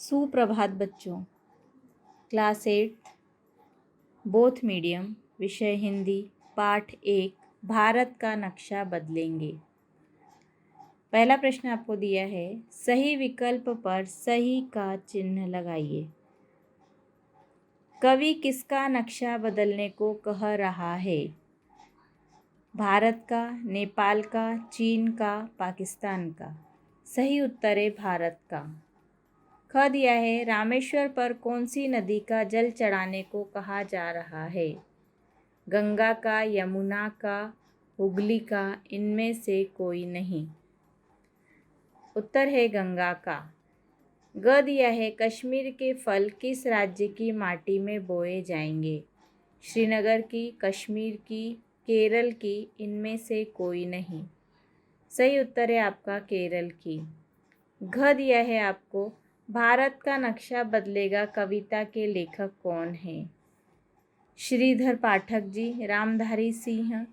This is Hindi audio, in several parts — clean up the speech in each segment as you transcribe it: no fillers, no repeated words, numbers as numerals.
सुप्रभात बच्चों। क्लास 8 बोथ मीडियम, विषय हिंदी, पाठ 1 भारत का नक्शा बदलेंगे। पहला प्रश्न आपको दिया है, सही विकल्प पर सही का चिन्ह लगाइए। कवि किसका नक्शा बदलने को कह रहा है? भारत का, नेपाल का, चीन का, पाकिस्तान का? सही उत्तर है भारत का। ख दिया है, रामेश्वर पर कौन सी नदी का जल चढ़ाने को कहा जा रहा है? गंगा का, यमुना का, हुगली का, इनमें से कोई नहीं। उत्तर है गंगा का। ग दिया है, कश्मीर के फल किस राज्य की माटी में बोए जाएंगे? श्रीनगर की, कश्मीर की, केरल की, इनमें से कोई नहीं। सही उत्तर है आपका केरल की। घ दिया है आपको, भारत का नक्शा बदलेगा कविता के लेखक कौन हैं? श्रीधर पाठक जी, रामधारी सिंह,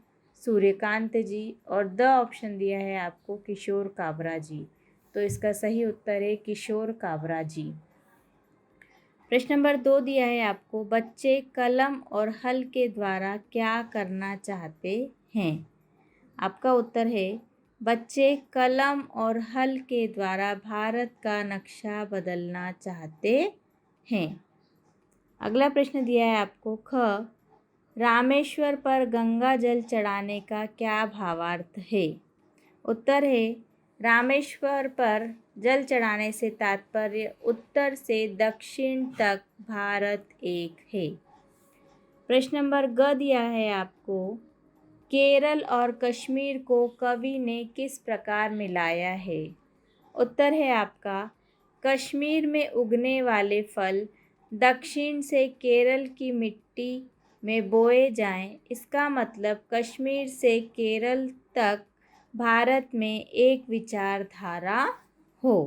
सूर्यकांत जी, और द ऑप्शन दिया है आपको किशोर काबरा जी। तो इसका सही उत्तर है किशोर काबरा जी। प्रश्न नंबर 2 दिया है आपको, बच्चे कलम और हल के द्वारा क्या करना चाहते हैं? आपका उत्तर है, बच्चे कलम और हल के द्वारा भारत का नक्शा बदलना चाहते हैं। अगला प्रश्न दिया है आपको, ख, रामेश्वर पर गंगा जल चढ़ाने का क्या भावार्थ है? उत्तर है, रामेश्वर पर जल चढ़ाने से तात्पर्य उत्तर से दक्षिण तक भारत एक है। प्रश्न नंबर ग दिया है आपको, केरल और कश्मीर को कवि ने किस प्रकार मिलाया है? उत्तर है आपका, कश्मीर में उगने वाले फल दक्षिण से केरल की मिट्टी में बोए जाएं, इसका मतलब कश्मीर से केरल तक भारत में एक विचारधारा हो।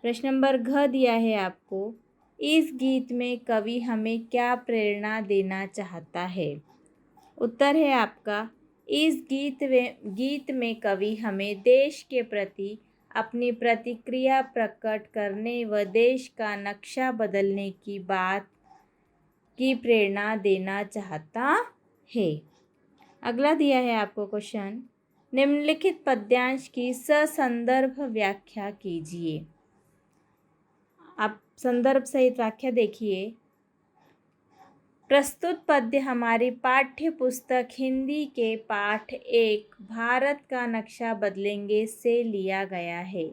प्रश्न नंबर घ दिया है आपको, इस गीत में कवि हमें क्या प्रेरणा देना चाहता है? उत्तर है आपका, इस गीत में कवि हमें देश के प्रति अपनी प्रतिक्रिया प्रकट करने व देश का नक्शा बदलने की बात की प्रेरणा देना चाहता है। अगला दिया है आपको क्वेश्चन, निम्नलिखित पद्यांश की ससंदर्भ व्याख्या कीजिए। आप संदर्भ सहित व्याख्या देखिए। प्रस्तुत पद्य हमारी पाठ्य पुस्तक हिंदी के पाठ 1 भारत का नक्शा बदलेंगे से लिया गया है।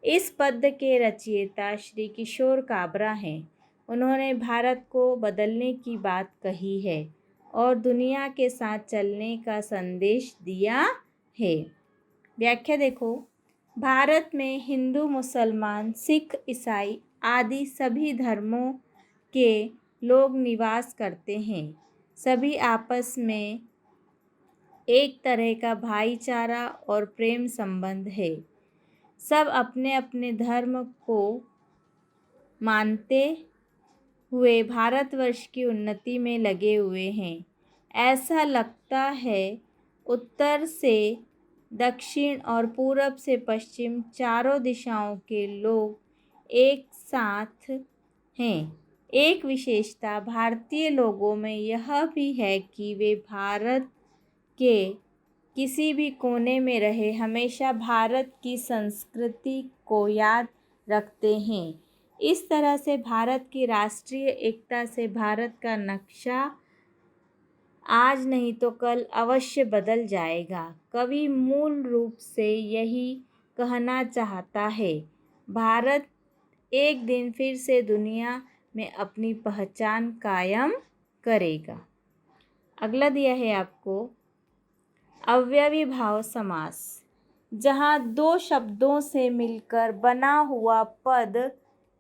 इस पद्य के रचयिता श्री किशोर काबरा हैं। उन्होंने भारत को बदलने की बात कही है और दुनिया के साथ चलने का संदेश दिया है। व्याख्या देखो, भारत में हिंदू, मुसलमान, सिख, ईसाई आदि सभी धर्मों के लोग निवास करते हैं। सभी आपस में एक तरह का भाईचारा और प्रेम संबंध है। सब अपने अपने धर्म को मानते हुए भारतवर्ष की उन्नति में लगे हुए हैं। ऐसा लगता है उत्तर से दक्षिण और पूरब से पश्चिम चारों दिशाओं के लोग एक साथ हैं। एक विशेषता भारतीय लोगों में यह भी है कि वे भारत के किसी भी कोने में रहे हमेशा भारत की संस्कृति को याद रखते हैं। इस तरह से भारत की राष्ट्रीय एकता से भारत का नक्शा आज नहीं तो कल अवश्य बदल जाएगा। कवि मूल रूप से यही कहना चाहता है, भारत एक दिन फिर से दुनिया में अपनी पहचान कायम करेगा। अगला दिया है आपको, अवयवी भाव समास। जहाँ दो शब्दों से मिलकर बना हुआ पद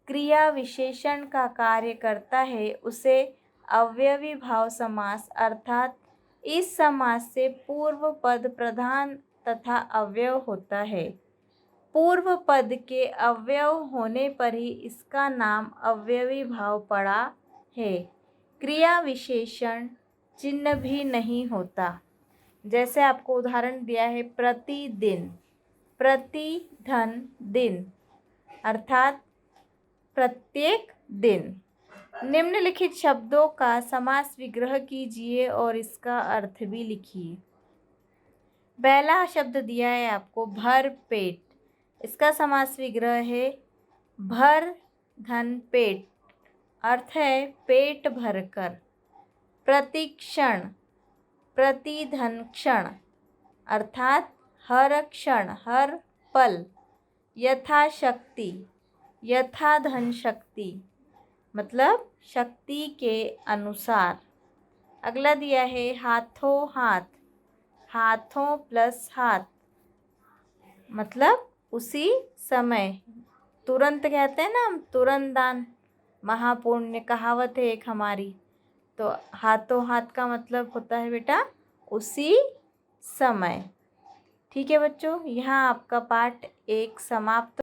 क्रिया विशेषण का कार्य करता है उसे अवयवी भाव समास अर्थात इस समास से पूर्व पद प्रधान तथा अवयव होता है। पूर्व पद के अवयव होने पर ही इसका नाम अवयवी भाव पड़ा है। क्रिया विशेषण चिन्ह भी नहीं होता। जैसे आपको उदाहरण दिया है, प्रतिदिन, प्रतिधन दिन, अर्थात प्रत्येक दिन। निम्नलिखित शब्दों का समास विग्रह कीजिए और इसका अर्थ भी लिखिए। पहला शब्द दिया है आपको भर पेट, इसका समास विग्रह है भर धन पेट, अर्थ है पेट भरकर। प्रतिक्षण, प्रतिधन क्षण, अर्थात हर क्षण हर पल। यथाशक्ति, यथाधन शक्ति, मतलब शक्ति के अनुसार। अगला दिया है हाथों हाथ, हाथों प्लस हाथ, मतलब उसी समय। तुरंत कहते हैं ना हम, तुरंत दान महापुण्य कहावत है एक हमारी। तो हाथों हाथ का मतलब होता है बेटा उसी समय। ठीक है बच्चों, यहाँ आपका पाठ 1 समाप्त।